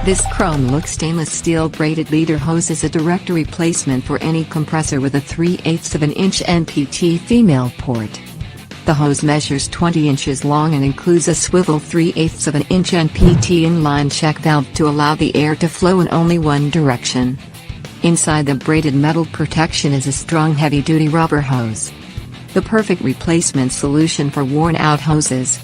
This chrome-look stainless steel braided leader hose is a direct replacement for any compressor with a 3/8 of an inch NPT female port. The hose measures 20 inches long and includes a swivel 3/8 of an inch NPT inline check valve to allow the air to flow in only one direction. Inside the braided metal protection is a strong heavy-duty rubber hose. The perfect replacement solution for worn-out hoses.